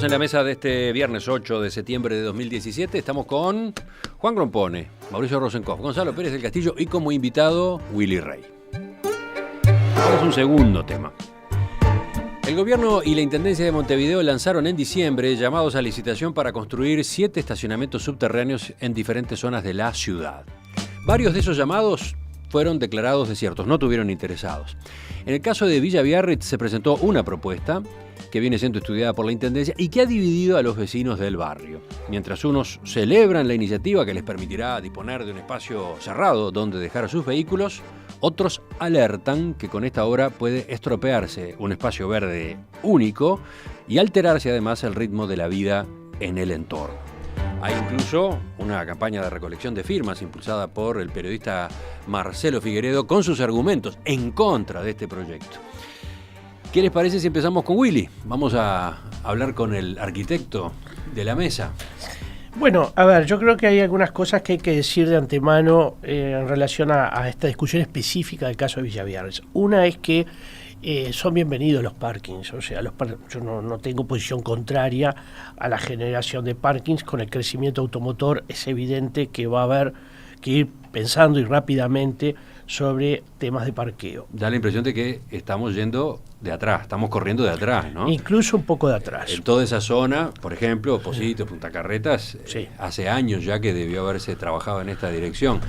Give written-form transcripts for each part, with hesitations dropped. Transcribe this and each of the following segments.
en la mesa de este viernes 8 de septiembre de 2017. Estamos con Juan Grompone, Mauricio Rosenkopf, Gonzalo Pérez del Castillo y como invitado Willy Rey. Ahora es un segundo tema. El gobierno y la Intendencia de Montevideo lanzaron en diciembre llamados a licitación para construir 7 estacionamientos subterráneos en diferentes zonas de la ciudad. Varios de esos llamados fueron declarados desiertos, no tuvieron interesados. En el caso de Villa Biarritz se presentó una propuesta que viene siendo estudiada por la Intendencia y que ha dividido a los vecinos del barrio. Mientras unos celebran la iniciativa que les permitirá disponer de un espacio cerrado donde dejar a sus vehículos, otros alertan que con esta obra puede estropearse un espacio verde único y alterarse además el ritmo de la vida en el entorno. Hay incluso una campaña de recolección de firmas impulsada por el periodista Marcelo Figueredo con sus argumentos en contra de este proyecto. ¿Qué les parece si empezamos con Willy? Vamos a hablar con el arquitecto de la mesa. Bueno, a ver, yo creo que hay algunas cosas que hay que decir de antemano en relación a esta discusión específica del caso de Villa Biarritz. Una es que son bienvenidos los parkings, o sea, yo no tengo posición contraria a la generación de parkings. Con el crecimiento automotor es evidente que va a haber que ir pensando y rápidamente sobre temas de parqueo. Da la impresión de que estamos yendo de atrás, estamos corriendo de atrás, ¿no? Incluso un poco de atrás. En toda esa zona, por ejemplo, Positos, Punta Carretas, sí. Hace años ya que debió haberse trabajado en esta dirección.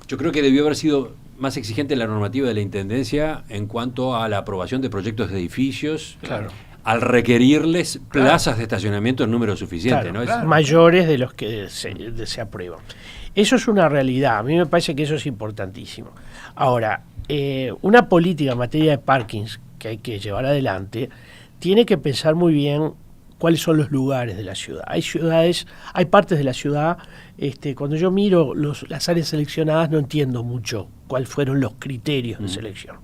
Yo creo que debió haber sido más exigente la normativa de la Intendencia en cuanto a la aprobación de proyectos de edificios. Claro. Al requerirles plazas de estacionamiento en número suficiente, claro, ¿no? Claro. Mayores de los que se aprueban. Eso es una realidad, a mí me parece que eso es importantísimo. Ahora, una política en materia de parkings que hay que llevar adelante tiene que pensar muy bien cuáles son los lugares de la ciudad. Hay partes de la ciudad, cuando yo miro las áreas seleccionadas no entiendo mucho cuáles fueron los criterios de selección.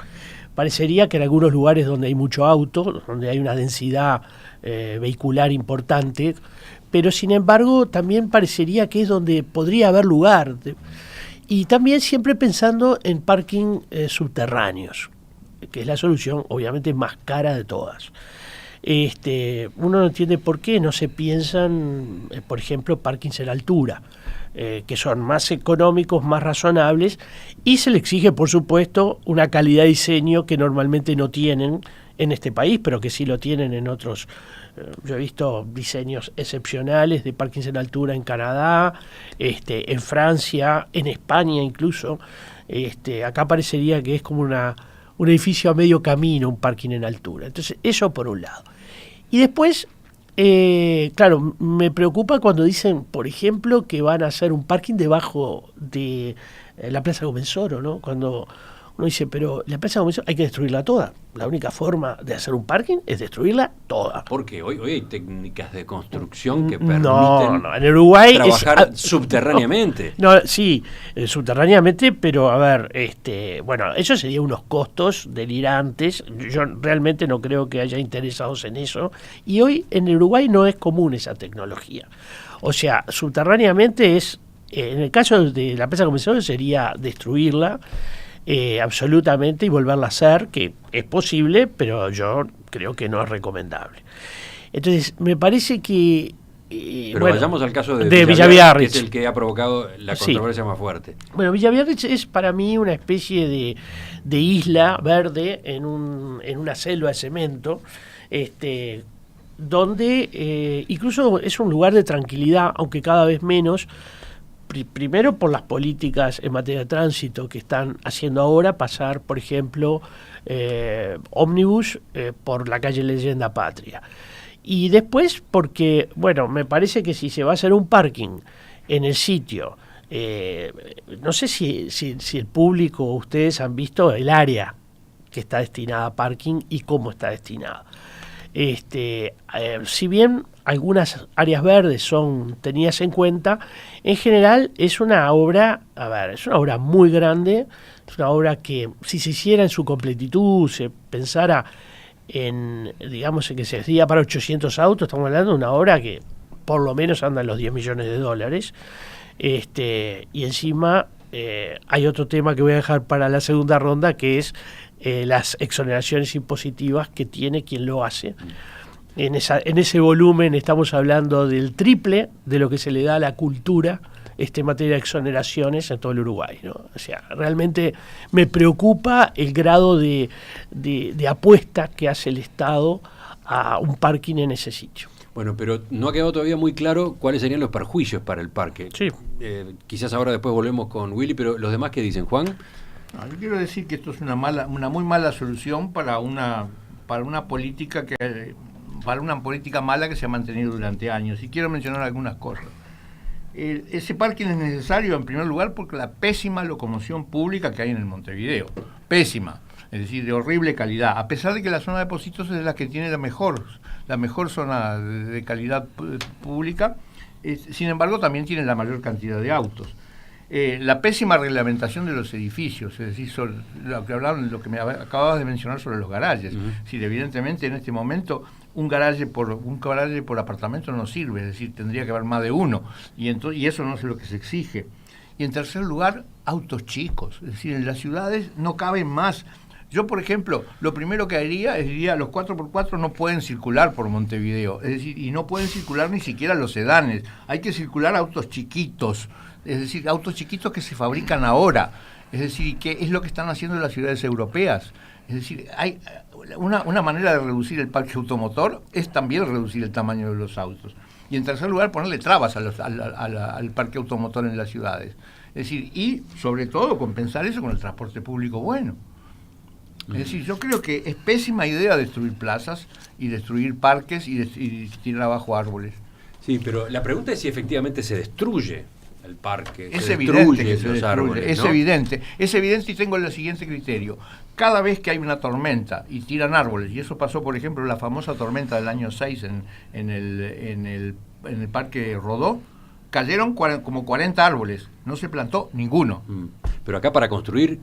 Parecería que en algunos lugares donde hay mucho auto, donde hay una densidad vehicular importante, pero sin embargo también parecería que es donde podría haber lugar. Y también siempre pensando en parking subterráneos, que es la solución obviamente más cara de todas. Uno no entiende por qué no se piensan, por ejemplo, parkings en altura, que son más económicos, más razonables, y se le exige, por supuesto, una calidad de diseño que normalmente no tienen en este país, pero que sí lo tienen en otros. Yo he visto diseños excepcionales de parkings en altura en Canadá, en Francia, en España incluso. Acá parecería que es como un edificio a medio camino, un parking en altura. Entonces, eso por un lado. Y después, claro, me preocupa cuando dicen, por ejemplo, que van a hacer un parking debajo de la Plaza Comensoro, ¿no? Cuando uno dice, pero la Plaza Comensoro hay que destruirla toda. La única forma de hacer un parking es destruirla toda. Porque hoy hay técnicas de construcción que permiten en Uruguay trabajar subterráneamente. Sí, subterráneamente, pero a ver, bueno, eso sería unos costos delirantes. Yo realmente no creo que haya interesados en eso. Y hoy en Uruguay no es común esa tecnología. O sea, subterráneamente en el caso de la Plaza Comensoro sería destruirla. Absolutamente, y volverla a hacer, que es posible, pero yo creo que no es recomendable. Entonces, me parece que... pero vayamos al caso de Villa Biarritz, que es el que ha provocado la controversia más fuerte. Bueno, Villa Biarritz es para mí una especie de isla verde en una selva de cemento, donde incluso es un lugar de tranquilidad, aunque cada vez menos. Primero por las políticas en materia de tránsito que están haciendo ahora, pasar, por ejemplo, ómnibus por la calle Leyenda Patria. Y después porque, bueno, me parece que si se va a hacer un parking en el sitio, no sé si el público o ustedes han visto el área que está destinada a parking y cómo está destinada. Si bien algunas áreas verdes son tenidas en cuenta, en general es una obra muy grande, es una obra que si se hiciera en su completitud, se pensara en que se hacía para 800 autos, estamos hablando de una obra que por lo menos anda en los 10 millones de dólares, y encima hay otro tema que voy a dejar para la segunda ronda, que es las exoneraciones impositivas que tiene quien lo hace. en ese volumen estamos hablando del triple de lo que se le da a la cultura en materia de exoneraciones en todo el Uruguay, ¿no? O sea, realmente me preocupa el grado de apuesta que hace el Estado a un parking en ese sitio. Bueno, pero no ha quedado todavía muy claro cuáles serían los perjuicios para el parque. Sí. Quizás ahora después volvemos con Willy, pero los demás, ¿qué dicen, Juan? No, yo quiero decir que esto es una muy mala solución para una política mala que se ha mantenido durante años. Y quiero mencionar algunas cosas. Ese parking es necesario en primer lugar porque la pésima locomoción pública que hay en el Montevideo. Pésima. Es decir, de horrible calidad, a pesar de que la zona de Pocitos es la que tiene la mejor zona de calidad pública, sin embargo también tiene la mayor cantidad de autos. La pésima reglamentación de los edificios, es decir, lo que me acababas de mencionar sobre los garajes. Uh-huh. Evidentemente en este momento un garaje por apartamento no sirve, es decir, tendría que haber más de uno, y eso no es lo que se exige. Y en tercer lugar, autos chicos, es decir, en las ciudades no caben más. Yo, por ejemplo, lo primero que diría, los 4x4 no pueden circular por Montevideo, es decir, y no pueden circular ni siquiera los sedanes, hay que circular autos chiquitos, es decir, autos chiquitos que se fabrican ahora, es decir, que es lo que están haciendo las ciudades europeas. Es decir, hay una manera de reducir el parque automotor es también reducir el tamaño de los autos. Y en tercer lugar, ponerle trabas al parque automotor en las ciudades. Es decir, y sobre todo compensar eso con el transporte público bueno. Es decir, yo creo que es pésima idea destruir plazas y destruir parques y tirar abajo árboles. Sí, pero la pregunta es si efectivamente se destruye el parque. Es evidente que se los destruye, árboles, ¿no? Es evidente y tengo el siguiente criterio. Cada vez que hay una tormenta y tiran árboles, y eso pasó, por ejemplo, la famosa tormenta del año 6 en el Parque Rodó, cayeron como 40 árboles, no se plantó ninguno. Pero acá para construir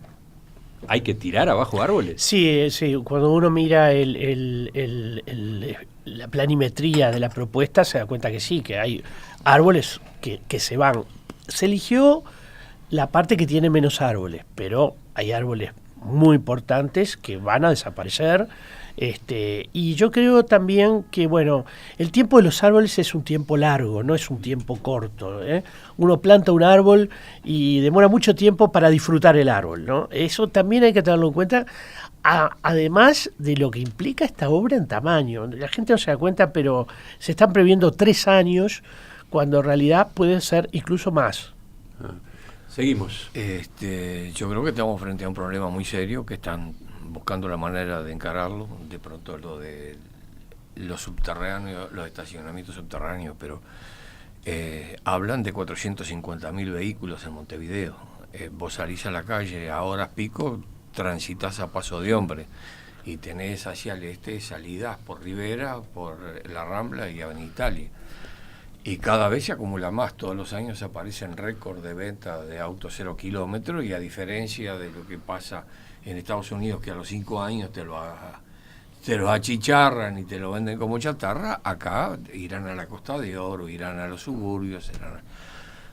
¿hay que tirar abajo árboles? Sí, cuando uno mira la planimetría de la propuesta se da cuenta que sí, que hay árboles que se van. Se eligió la parte que tiene menos árboles, pero hay árboles muy importantes que van a desaparecer. Y yo creo también que, bueno, el tiempo de los árboles es un tiempo largo, no es un tiempo corto, ¿eh? Uno planta un árbol y demora mucho tiempo para disfrutar el árbol, ¿no? Eso también hay que tenerlo en cuenta, además de lo que implica esta obra en tamaño. La gente no se da cuenta, pero se están previendo 3 años, cuando en realidad pueden ser incluso más. Seguimos. Yo creo que estamos frente a un problema muy serio que están buscando la manera de encararlo. De pronto lo de los subterráneos, los estacionamientos subterráneos, pero hablan de 450.000 vehículos en Montevideo. Vos salís a la calle a horas pico, transitas a paso de hombre y tenés hacia el este salidas por Rivera, por la Rambla y Avenida Italia. Y cada vez se acumula más, todos los años aparecen récords de venta de autos 0 kilómetros, y a diferencia de lo que pasa en Estados Unidos, que a los 5 años te lo achicharran y te lo venden como chatarra, acá irán a la Costa de Oro, irán a los suburbios, irán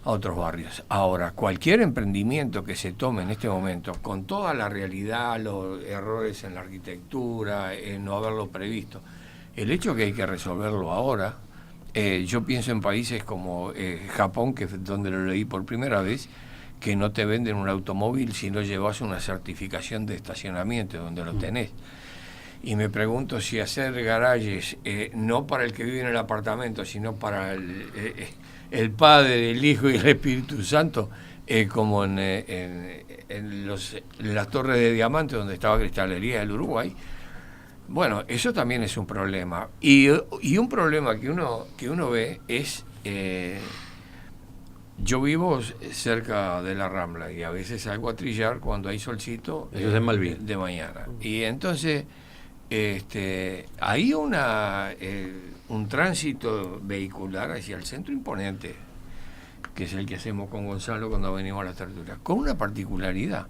a otros barrios. Ahora, cualquier emprendimiento que se tome en este momento, con toda la realidad, los errores en la arquitectura, en no haberlo previsto, el hecho que hay que resolverlo ahora. Yo pienso en países como Japón, que es donde lo leí por primera vez, que no te venden un automóvil si no llevas una certificación de estacionamiento donde lo tenés. Y me pregunto si hacer garajes, no para el que vive en el apartamento, sino para el Padre, el Hijo y el Espíritu Santo, como en las Torres de Diamante, donde estaba Cristalería del Uruguay. Bueno, eso también es un problema. Y un problema que uno ve es... yo vivo cerca de la Rambla y a veces salgo a trillar cuando hay solcito. Eso es en Malvin. De mañana. Y entonces hay un tránsito vehicular hacia el centro imponente, que es el que hacemos con Gonzalo cuando venimos a las tertulias, con una particularidad.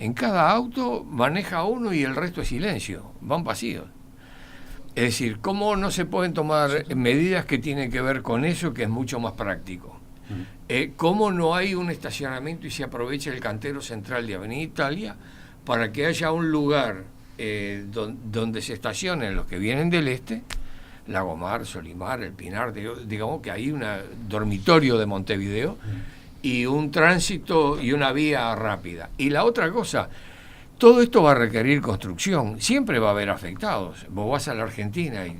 En cada auto maneja uno y el resto es silencio, van vacíos. Es decir, ¿cómo no se pueden tomar medidas que tienen que ver con eso, que es mucho más práctico? ¿Cómo no hay un estacionamiento y se aprovecha el cantero central de Avenida Italia para que haya un lugar donde se estacionen los que vienen del este, Lagomar, Solimar, El Pinar, digamos que hay un dormitorio de Montevideo y un tránsito y una vía rápida. Y la otra cosa, todo esto va a requerir construcción, siempre va a haber afectados. Vos vas a la Argentina y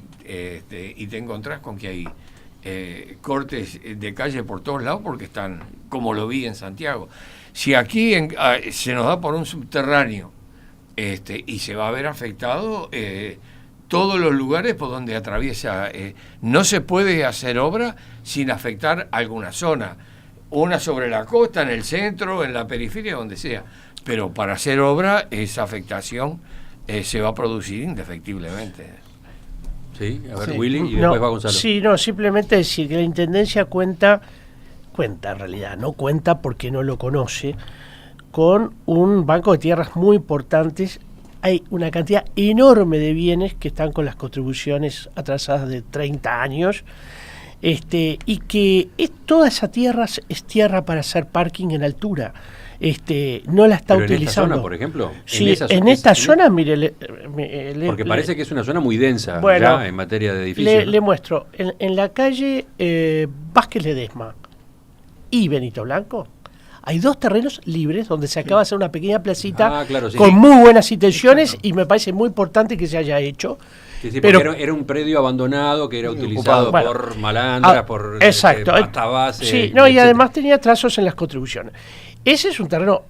te encontrás con que hay cortes de calle por todos lados porque están, como lo vi en Santiago. Si aquí se nos da por un subterráneo y se va a ver afectado todos los lugares por donde atraviesa, no se puede hacer obra sin afectar alguna zona, una sobre la costa, en el centro, en la periferia, donde sea, pero para hacer obra esa afectación se va a producir indefectiblemente. Sí, a ver, Sí. Willy, y después va Gonzalo. Sí, no, simplemente decir que la Intendencia cuenta en realidad, no cuenta porque no lo conoce, con un banco de tierras muy importantes. Hay una cantidad enorme de bienes que están con las contribuciones atrasadas de 30 años, y que toda esa tierra es tierra para hacer parking en altura. No la está Pero utilizando. en esta zona, por ejemplo. Sí, en esta zona, mire, porque parece que es una zona muy densa, bueno, ya en materia de edificios. Le muestro, en la calle Vázquez Ledesma y Benito Blanco, hay 2 terrenos libres donde se acaba de hacer una pequeña placita Claro, sí. con muy buenas intenciones, y me parece muy importante que se haya hecho. Sí, sí, pero porque era un predio abandonado que era utilizado bueno, por malandras, por exacto. pasta base. Sí, no, y etcétera. además tenía trazos en las contribuciones. Ese es un terreno,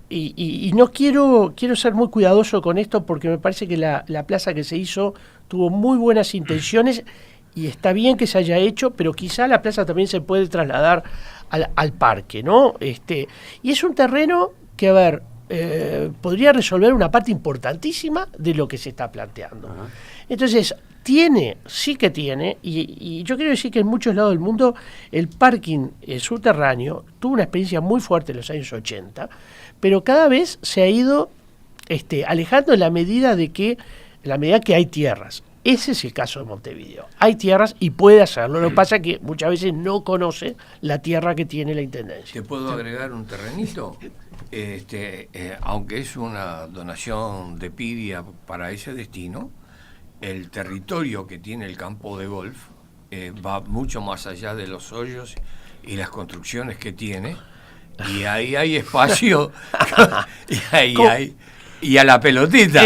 y no quiero ser muy cuidadoso con esto, porque me parece que la plaza que se hizo tuvo muy buenas intenciones y está bien que se haya hecho, pero quizá la plaza también se puede trasladar al parque, ¿no? Y es un terreno que, a ver, podría resolver una parte importantísima de lo que se está planteando. Ajá. Entonces, sí que tiene, y yo quiero decir que en muchos lados del mundo el parking subterráneo tuvo una experiencia muy fuerte en los años 80, pero cada vez se ha ido alejando en la medida que hay tierras. Ese es el caso de Montevideo. Hay tierras y puede hacerlo. Lo que pasa es que muchas veces no conoce la tierra que tiene la Intendencia. ¿Te puedo agregar un terrenito? Aunque es una donación de Pidia para ese destino, el territorio que tiene el campo de golf va mucho más allá de los hoyos y las construcciones que tiene, y ahí hay espacio y a la pelotita.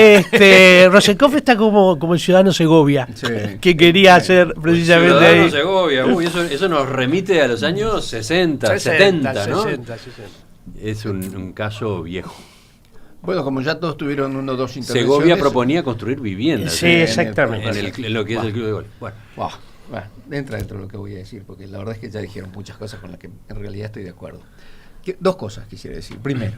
Rosenkopf está como el ciudadano Segovia, Sí. que quería hacer precisamente Ciudadano ahí. Segovia, eso nos remite a los años 60, 70, ¿no? 60. Es un caso viejo. Bueno, como ya todos tuvieron 1 o 2 intervenciones. Segovia proponía construir viviendas. Sí, ¿eh? exactamente. En lo que es el club de golf. Bueno, Bueno, entra dentro de lo que voy a decir, porque la verdad es que ya dijeron muchas cosas con las que en realidad estoy de acuerdo. 2 cosas quisiera decir. Primero,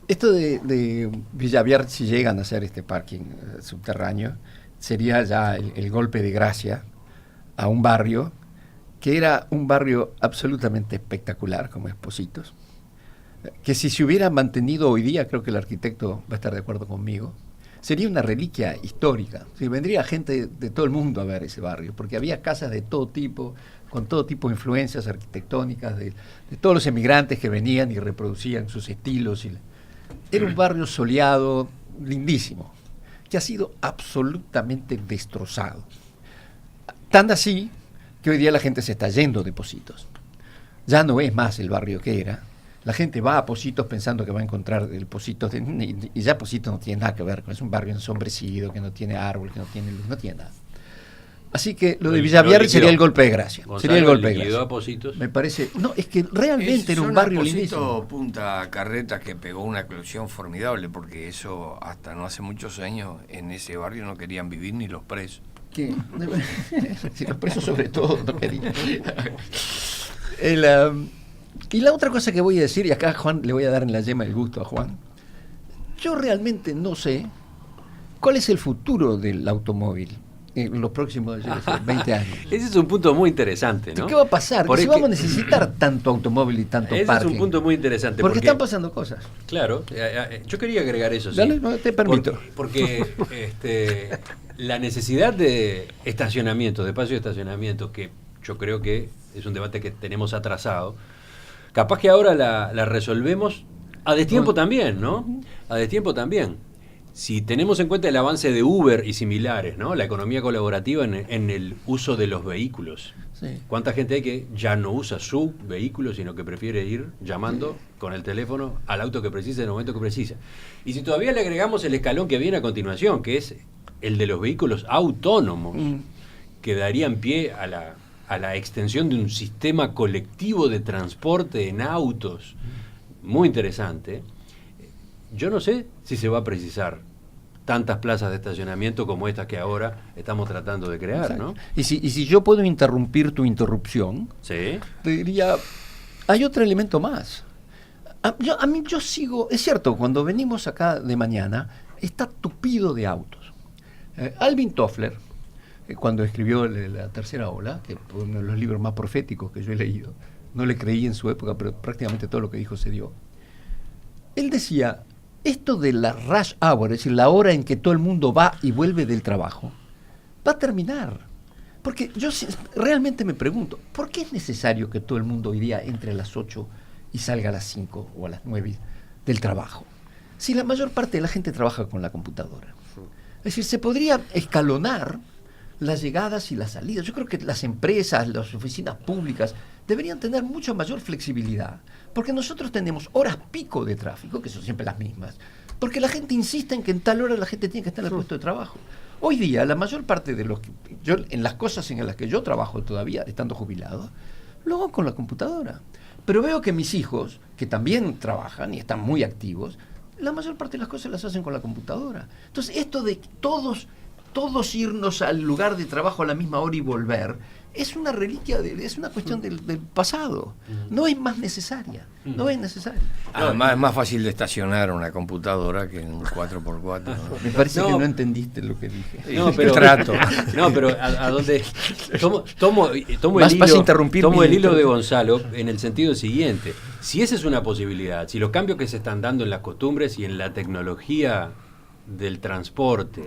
esto de Villaviar, si llegan a hacer este parking subterráneo, sería ya el golpe de gracia a un barrio que era un barrio absolutamente espectacular, como es Pocitos, que si se hubiera mantenido hoy día, creo que el arquitecto va a estar de acuerdo conmigo, sería una reliquia histórica. Sí, vendría gente de todo el mundo a ver ese barrio, porque había casas de todo tipo, con todo tipo de influencias arquitectónicas, de todos los emigrantes que venían y reproducían sus estilos. Era un barrio soleado, lindísimo, que ha sido absolutamente destrozado. Tan así que hoy día la gente se está yendo de Pocitos. Ya no es más el barrio que era. La gente va a Pocitos pensando que va a encontrar el Pocitos, y ya Pocitos no tiene nada que ver, es un barrio ensombrecido, que no tiene árbol, que no tiene luz, no tiene nada. Así que lo de Villaviar sería el golpe de gracia. Gonzalo Sería el golpe de liquidó gracia. a Pocitos. Me parece, no, es que realmente era un barrio lindísimo. Punta Carreta, que pegó una eclosión formidable, porque eso hasta no hace muchos años en ese barrio no querían vivir ni los presos. Que si los presos sobre todo no querían. Y la otra cosa que voy a decir, y acá Juan le voy a dar en la yema el gusto a Juan, yo realmente no sé cuál es el futuro del automóvil en los próximos 20 años. Ese es un punto muy interesante, ¿no? ¿Qué va a pasar? Porque Si vamos a necesitar tanto automóvil y tanto ese parking. es un punto muy interesante. Porque están pasando cosas. Claro, yo quería agregar eso. Sí. Dale, no, te permito. Porque la necesidad de estacionamiento, de espacio de estacionamiento, que yo creo que es un debate que tenemos atrasado, capaz que ahora la resolvemos a destiempo también, ¿no? A destiempo también. Si tenemos en cuenta el avance de Uber y similares, ¿no? La economía colaborativa en el uso de los vehículos. Sí. ¿Cuánta gente hay que ya no usa su vehículo, sino que prefiere ir llamando con el teléfono al auto que precisa en el momento que precisa? Y si todavía le agregamos el escalón que viene a continuación, que es el de los vehículos autónomos, que darían pie a la extensión de un sistema colectivo de transporte en autos, muy interesante. Yo no sé si se va a precisar tantas plazas de estacionamiento como estas que ahora estamos tratando de crear, ¿no? Y si yo puedo interrumpir tu interrupción, Sí. te diría, hay otro elemento más. Yo sigo, es cierto, cuando venimos acá de mañana, está tupido de autos. Alvin Toffler, cuando escribió La Tercera Ola, que fue uno de los libros más proféticos que yo he leído, no le creí en su época, pero prácticamente todo lo que dijo se dio. Él decía, esto de la rush hour, es decir, la hora en que todo el mundo va y vuelve del trabajo, va a terminar. Porque yo realmente me pregunto, ¿por qué es necesario que todo el mundo hoy día entre a las 8 y salga a las 5 o a las 9 del trabajo? Si la mayor parte de la gente trabaja con la computadora. Es decir, se podría escalonar las llegadas y las salidas. Yo creo que las empresas, las oficinas públicas deberían tener mucha mayor flexibilidad, porque nosotros tenemos horas pico de tráfico, que son siempre las mismas, porque la gente insiste en que en tal hora la gente tiene que estar en el puesto de trabajo. Hoy día, la mayor parte de los que en las cosas en las que yo trabajo todavía, estando jubilado, lo hago con la computadora. Pero veo que mis hijos, que también trabajan y están muy activos, la mayor parte de las cosas las hacen con la computadora. Entonces, esto de todos irnos al lugar de trabajo a la misma hora y volver, es una reliquia, es una cuestión del pasado. No es más necesaria. No es necesaria. Además es más fácil de estacionar una computadora que un 4x4. ¿no? Me parece que no entendiste lo que dije. No, pero trato. No, pero a dónde tomo Vas a interrumpir tomo mi el hilo de intervención. Gonzalo en el sentido siguiente. Si esa es una posibilidad, si los cambios que se están dando en las costumbres y en la tecnología del transporte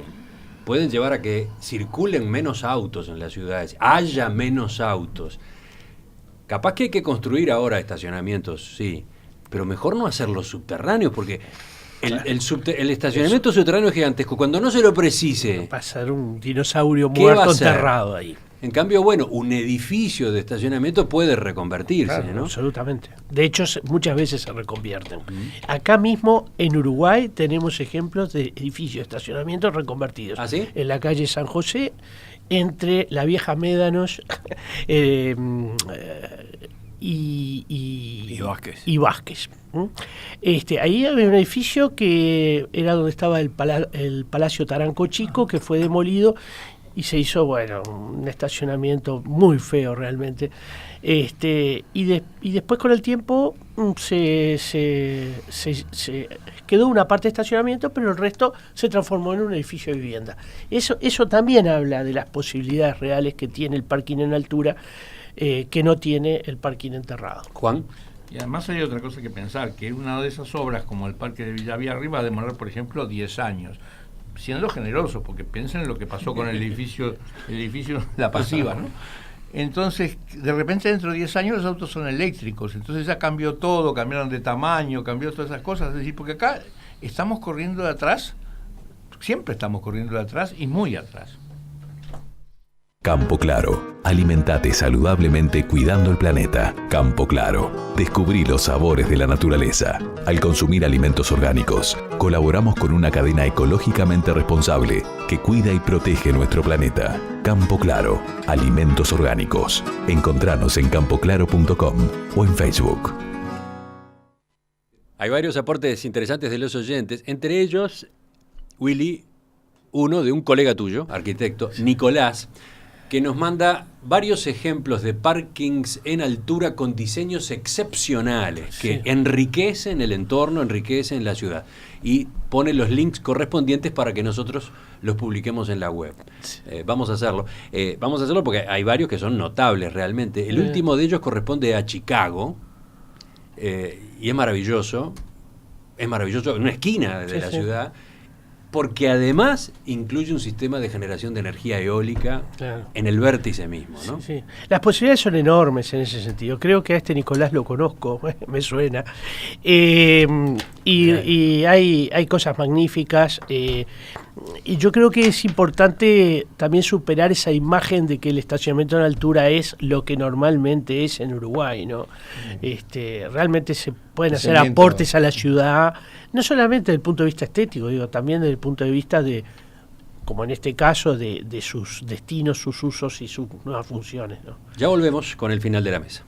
pueden llevar a que circulen menos autos en las ciudades, haya menos autos. Capaz que hay que construir ahora estacionamientos, sí, pero mejor no hacerlos subterráneos, porque el estacionamiento subterráneo es gigantesco. Cuando no se lo precise, Va a ser un dinosaurio ¿qué va a muerto hacer? enterrado ahí. En cambio, bueno, un edificio de estacionamiento puede reconvertirse, Claro, ¿no? absolutamente. De hecho, muchas veces se reconvierten. Acá mismo, en Uruguay, tenemos ejemplos de edificios de estacionamiento reconvertidos. ¿Ah, sí? En la calle San José, entre la vieja Médanos y Vázquez. y Vázquez. Ahí había un edificio que era donde estaba el Palacio Taranco Chico, que fue demolido y se hizo, bueno, un estacionamiento muy feo realmente. Y después con el tiempo se quedó una parte de estacionamiento, pero el resto se transformó en un edificio de vivienda. Eso también habla de las posibilidades reales que tiene el parking en altura, que no tiene el parking enterrado. Juan. Y además hay otra cosa que pensar, que una de esas obras, como el Parque de Villavierri, va a demorar, por ejemplo, 10 años. Siendo generoso, porque piensen en lo que pasó con el edificio La Pasiva, ¿no? Entonces, de repente dentro de 10 años los autos son eléctricos, entonces ya cambió todo, cambiaron de tamaño, cambió todas esas cosas, es decir, porque acá estamos corriendo de atrás, siempre estamos corriendo de atrás y muy atrás. Campo Claro. Alimentate saludablemente cuidando el planeta. Campo Claro. Descubrí los sabores de la naturaleza. Al consumir alimentos orgánicos, colaboramos con una cadena ecológicamente responsable que cuida y protege nuestro planeta. Campo Claro. Alimentos orgánicos. Encontranos en campoclaro.com o en Facebook. Hay varios aportes interesantes de los oyentes, entre ellos, Willy, uno de un colega tuyo, arquitecto, Nicolás, que nos manda varios ejemplos de parkings en altura con diseños excepcionales que enriquecen el entorno, enriquecen la ciudad. Y pone los links correspondientes para que nosotros los publiquemos en la web. Vamos a hacerlo. Vamos a hacerlo porque hay varios que son notables realmente. El último de ellos corresponde a Chicago y es maravilloso. Es maravilloso en una esquina de la ciudad. porque además incluye un sistema de generación de energía eólica en el vértice mismo, ¿no? Sí, sí. Las posibilidades son enormes en ese sentido. Creo que a este Nicolás lo conozco, me suena. Y hay cosas magníficas. Y yo creo que es importante también superar esa imagen de que el estacionamiento en altura es lo que normalmente es en Uruguay, ¿no? Realmente se pueden hacer aportes a la ciudad, no solamente desde el punto de vista estético, digo, también desde el punto de vista de, como en este caso, de sus destinos, sus usos y sus nuevas funciones, ¿no? Ya volvemos con el final de la mesa.